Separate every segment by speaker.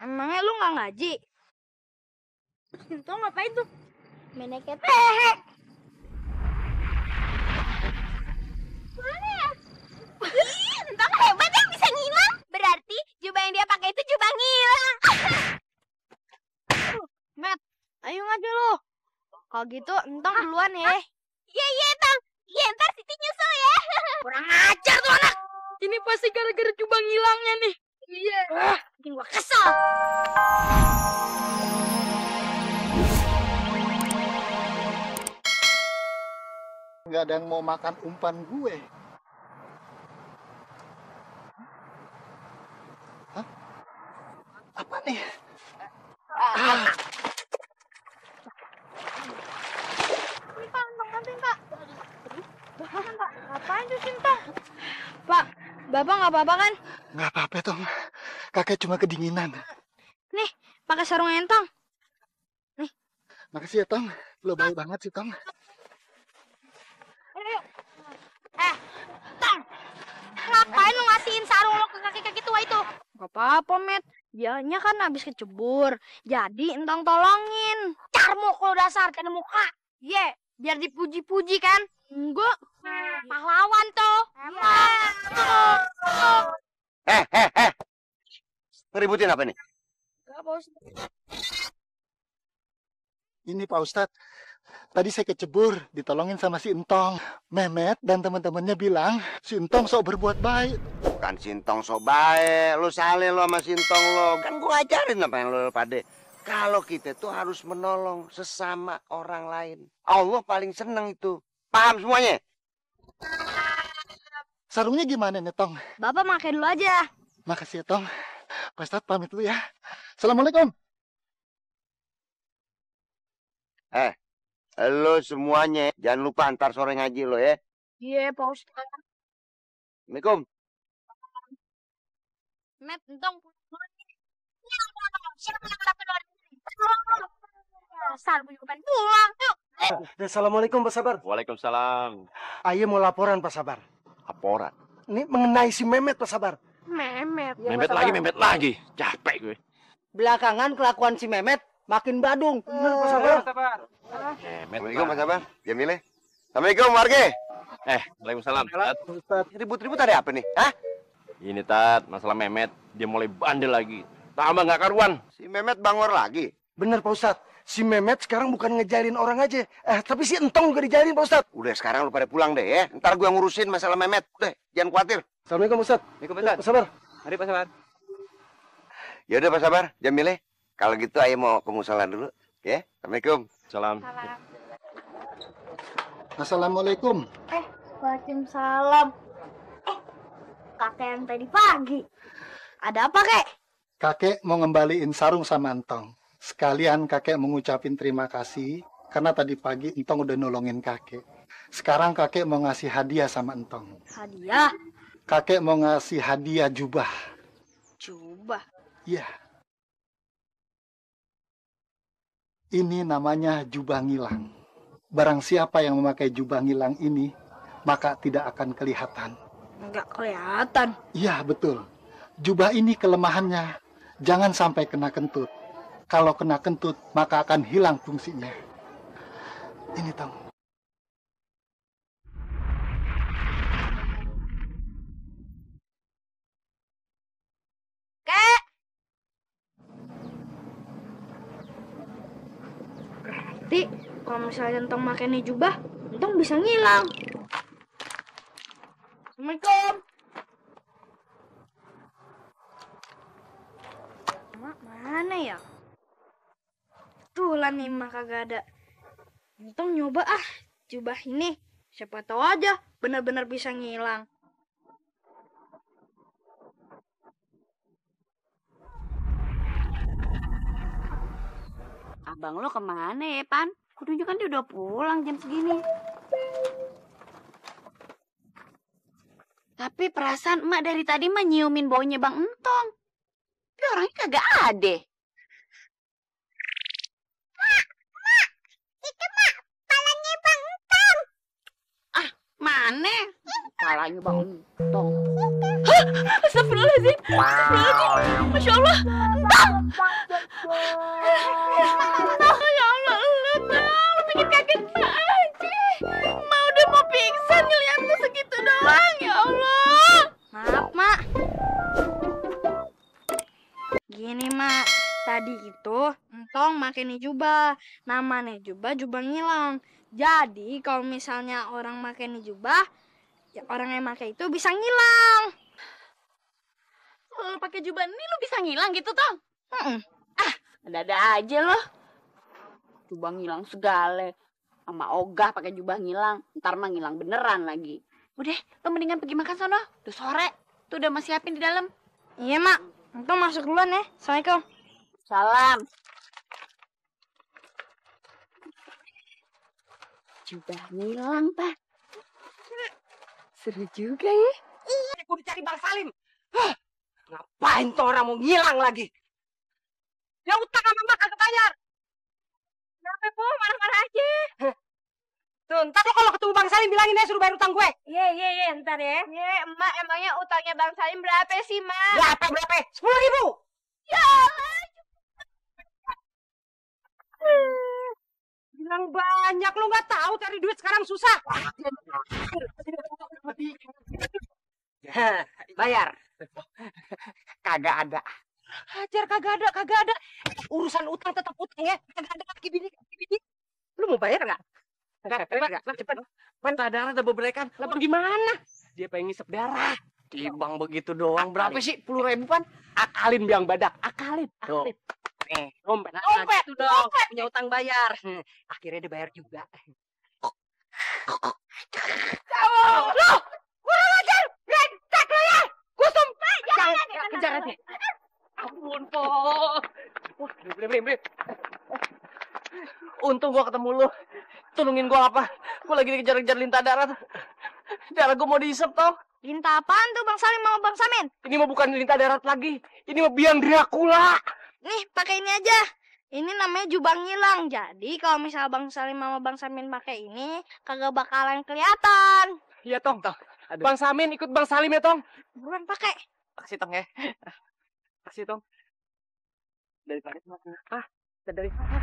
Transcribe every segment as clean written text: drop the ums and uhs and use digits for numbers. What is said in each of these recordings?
Speaker 1: Emangnya lu nggak ngaji? Itu ngapain tuh? Meneket. Mana ya? Entang hebat yang bisa ngilang. Berarti jubah yang dia pakai itu jubah ngilang. Met, ayo ngaji lu. Kalau gitu Entang duluan ya. Iya, Entang. Iya, ntar Siti nyusul ya. Kurang ajar tuh anak. Ini pasti gara-gara jubah ngilangnya nih. Iya. Bikin gua kesel.
Speaker 2: Nggak ada yang mau makan umpan gue. Hah? Apa nih?
Speaker 1: Pak, bantuin Pak. Pak, ngapain tuh Sintong? Pak, Bapak nggak apa-apa kan?
Speaker 2: Nggak apa-apa, Tong. Kakek cuma kedinginan.
Speaker 1: Nih, pakai sarung Entong. Nih.
Speaker 2: Makasih ya, Tong. Lo baik banget sih, Tong.
Speaker 1: Ayo. Tong. Ngapain lu ngasihin sarung lo ke kaki-kaki tua itu? Gak apa-apa, Met. Dianya kan habis kecebur. Jadi Entong tolongin. Carmu kalau dasar, kena muka. Ye, biar dipuji-puji kan? Enggak. Pahlawan toh.
Speaker 3: Ngeributin apa nih?
Speaker 1: Enggak, Bos.
Speaker 2: Ini Pak Ustadz. Tadi saya kecebur, ditolongin sama si Entong. Mehmet dan teman-temannya bilang si Entong sok berbuat baik.
Speaker 3: Bukan Sintong so baik, lu saleh lo sama Sintong lo. Kan gua ajarin apa yang lo pade. Kalau kita tuh harus menolong sesama orang lain. Allah paling seneng itu. Paham semuanya?
Speaker 2: Sarungnya gimana nih, Tong?
Speaker 1: Bapak pakai dulu aja.
Speaker 2: Makasih ya, Tong. Pak Ustadz pamit dulu ya. Assalamualaikum.
Speaker 3: Lo semuanya jangan lupa antar sore ngaji lo ya.
Speaker 1: Iya, Pak Ustadz.
Speaker 3: Assalamualaikum.
Speaker 1: Met, Entong. Siapa yang dapat luar? Dasar punya kepan pulang. Yuk.
Speaker 4: Assalamualaikum Pak Sabar.
Speaker 5: Waalaikumsalam.
Speaker 4: Ayo mau laporan Pak Sabar.
Speaker 5: Laporan.
Speaker 4: Ini mengenai si Mehmet Pak Sabar.
Speaker 1: Memet.
Speaker 5: Mehmet lagi. Capek gue.
Speaker 4: Belakangan kelakuan si Mehmet makin badung. Benar Pak Sabar.
Speaker 3: Assalamualaikum Mas Sabar. Jamile. Assalamualaikum warga.
Speaker 5: Waalaikumsalam. Tat.
Speaker 3: Ribut-ribut ada apa nih? Hah?
Speaker 5: Ini Tat, masalah Mehmet. Dia mulai bandel lagi. Tambah nggak karuan.
Speaker 3: Si Mehmet bangor lagi.
Speaker 4: Benar Pak Ustadz. Si Mehmet sekarang bukan ngejailin orang aja. Tapi si Entong juga dijailin Pak Ustadz.
Speaker 3: Udah sekarang lu pada pulang deh ya. Ntar gua ngurusin masalah Mehmet. Udah, jangan khawatir.
Speaker 4: Assalamualaikum Pak Ustadz.
Speaker 3: Waalaikumsalam.
Speaker 4: Pak Sabar.
Speaker 3: Mari Pak Sabar. Ya udah Pak Sabar, Jamile. Kalau gitu ayo mau ke musola dulu, ya. Assalamualaikum.
Speaker 5: Salam.
Speaker 2: Assalamualaikum.
Speaker 1: Waalaikumsalam. Kakek yang tadi pagi. Ada apa, Kek?
Speaker 2: Kakek mau ngembaliin sarung sama Entong. Sekalian kakek mengucapin terima kasih karena tadi pagi Entong udah nolongin kakek. Sekarang kakek mau ngasih hadiah sama Entong.
Speaker 1: Hadiah.
Speaker 2: Kakek mau ngasih hadiah jubah.
Speaker 1: Jubah.
Speaker 2: Iya. Ini namanya jubah ngilang. Barang siapa yang memakai jubah ngilang ini, maka tidak akan kelihatan.
Speaker 1: Enggak kelihatan.
Speaker 2: Iya, betul. Jubah ini kelemahannya. Jangan sampai kena kentut. Kalau kena kentut, maka akan hilang fungsinya. Ini, Tong.
Speaker 1: Kek! Berarti kalau misalnya Entong pakai nih jubah, Entong bisa ngilang. Assalamualaikum. Mak mana ya? Tuh lah nih mak kagak ada. Entong nyoba jubah ini. Siapa tahu aja benar-benar bisa ngilang.
Speaker 6: Abang lo kemana ya, Pan? Kudunya kan dia udah pulang jam segini. Tapi perasaan emak dari tadi mah nyiumin baunya Bang Entong. Tapi orangnya kagak ada. Mak, itu mak, palanya Bang Entong. Ah, gimana? Salahnya Bang Entong. Astagfirullahaladzim. Masya Allah. Ya Allah, lu bikin kaget Mak aja. Mak udah mau pingsan ngeliat lu segitu doang, ya Allah.
Speaker 1: Maaf, Mak. Gini, Mak. Tadi itu Entong makin jubah. Namanya jubah ngilang. Jadi kalau misalnya orang makan jubah, ya orang yang pakai itu bisa ngilang.
Speaker 6: Kalau pakai jubah ini lu bisa ngilang gitu, Tong?
Speaker 1: Ada-ada
Speaker 6: aja loh. Jubah ngilang segala. Sama ogah pakai jubah ngilang. Ntar mah ngilang beneran lagi. Udah, lu mendingan pergi makan sono. Udah sore. Tuh udah masih siapin di dalam.
Speaker 1: Iya, Mak. Entong masuk duluan ya. Assalamualaikum.
Speaker 6: Salam. Jubah ngilang, Pak. Seru juga ya.
Speaker 7: Aku dicari Bang Salim. Hah, ngapain tuh orang mau ngilang lagi? Ya utang sama Mak kagak bayar. Kenapa, Po? Marah-marah aja. Tuh, ntar lo kalau ketemu Bang Salim bilangin ya suruh bayar utang gue. Iya, ntar ya.
Speaker 1: Iya, Emak emangnya utangnya Bang Salim berapa sih, Mak?
Speaker 7: Berapa? 10.000.
Speaker 1: Ya
Speaker 7: Bilang banyak, lo nggak tahu cari duit sekarang susah. Bayar. Kagak ada. Hajar kagak ada. Urusan utang tetap utang ya. Kagak ada kaki bini. Lu mau bayar nggak? Enggak. Cepet. Mentah darah udah berbrekan. Lah gimana? Dia pengen ngisep darah. Timbang begitu doang. Berapa sih? 10.000 pan? Akalin biang badak. Akalin. Nih, dompet itu dong. Punya utang bayar. Akhirnya dia bayar juga. Loh! Kurang ajar! Brengsek lo ya! Kusum! Kejar aja. Ampun, Po. Beri. Untung gua ketemu lu. Tolongin gua apa? Gua lagi dikejar-kejar lintah darah. Darah gua mau diisep, toh.
Speaker 1: Lintah apaan tuh Bang Salim sama Bang Samin?
Speaker 7: Ini mah bukan lintah darat lagi. Ini mah biang Dracula.
Speaker 1: Nih, pakai ini aja. Ini namanya jubah ngilang. Jadi kalau misal Bang Salim sama Bang Samin pakai ini, kagak bakalan kelihatan.
Speaker 7: Iya, Tong. Bang Samin ikut Bang Salim ya, Tong.
Speaker 1: Buruan pakai.
Speaker 7: Kasih, Tong ya. Kasih, Tong. Daripada dari mana?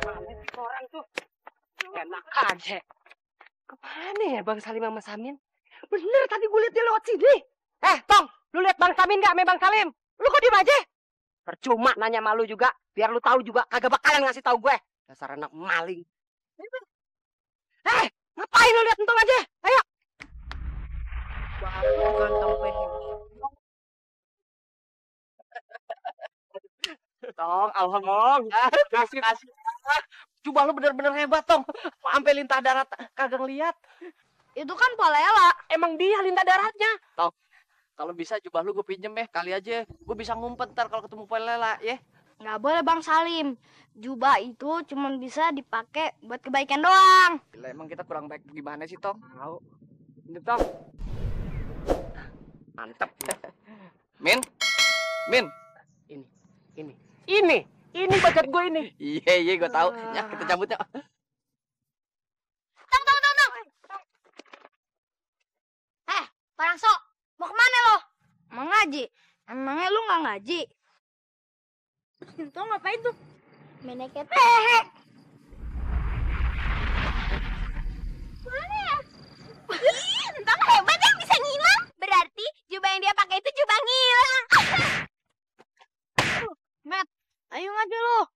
Speaker 7: Mana sih orang tuh? Enak aja. Kemana ya Bang Salim sama Samin? Bener tadi gue liat dia lewat sini. Tong, lu lihat Bang Samin nggak sama Bang Salim? Lu kok diem aja? Percuma nanya malu juga, biar lu tahu juga kagak bakalan ngasih tahu gue. Dasar anak maling. Ngapain lu lihat Entong aja? Ayo. Tong, alhamdulillah. Kasih. Coba lu bener-bener hebat, Tong. Sampai lintah darat kagak ngeliat.
Speaker 1: Itu kan Polela.
Speaker 7: Emang dia lintah daratnya. Tong, kalau bisa coba lu gue pinjem ya. Kali aja gue bisa ngumpet ntar kalau ketemu Polela ya.
Speaker 1: Nggak boleh Bang Salim. Jubah itu cuma bisa dipakai buat kebaikan doang.
Speaker 7: Gila, emang kita kurang baik gimana sih, Tong? Tahu. Ini, Tong. Mantep. Min. Ini bakat gue ini. Iya, gue tahu. Ya, kita cabut ya.
Speaker 1: Tong. Parang sok. Mau kemana lo? Mau ngaji. Emangnya lu nggak ngaji? Itu ngapain tuh? Meneket. Mana ya? Entah hebat yang bisa ngilang. Berarti jubah yang dia pakai itu jubah ngilang. Met, ayo ngaji lo.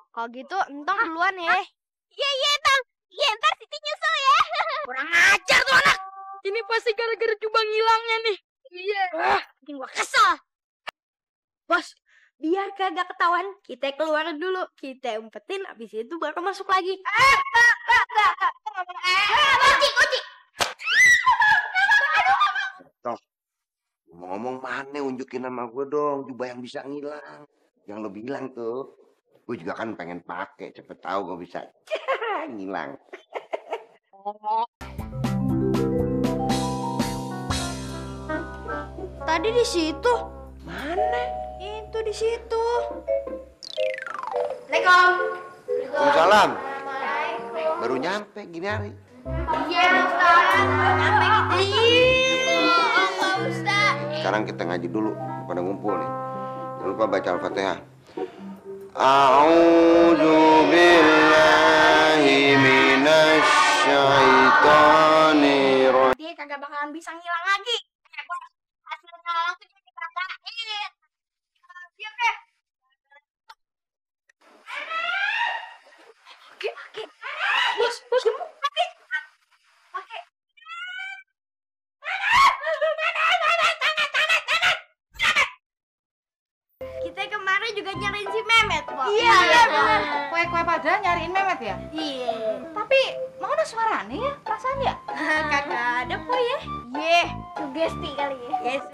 Speaker 1: Kalau gitu Entong duluan ya. Iya, Tong. Iya, ntar Siti nyusul ya. Kurang ajar tuh anak. Ini pasti gara-gara jubah ngilangnya nih. Iya. Bikin gua kesel. Bos, biar kagak ketahuan, kita keluar dulu. Kita umpetin, abis itu baru masuk lagi. Uci.
Speaker 3: Toh, ngomong mana unjukin sama gue dong, jubah yang bisa ngilang. Yang lo bilang tuh, gue juga kan pengen pakai, cepet tahu gue bisa ngilang.
Speaker 1: Tadi di situ.
Speaker 7: Mana?
Speaker 1: Itu di situ. Assalamualaikum.
Speaker 3: Waalaikumsalam. Baru nyampe gini hari.
Speaker 1: Iya, Ustaz. Sampai kita. Iya, Ustaz.
Speaker 3: Sekarang kita ngaji dulu, pada ngumpul nih. Jangan lupa baca Al-Fatihah. A'udzu billahi minasy syaithanir rajim.
Speaker 1: Dia kagak bakalan bisa ngilang lagi. Bos, hasil nolong tuh jadi dirasain. Diam deh. Oke. Bos, kamu. Oke. Kita kemarin juga nyariin si Mehmet, Pak.
Speaker 7: Iya. Kue-kue pada nyariin Mehmet ya?
Speaker 1: Iya.
Speaker 7: Tapi mana suaranya ya? Perasaan ya?
Speaker 1: Kagak ada, Po ya. Ye, sugesti kali ya. Yes.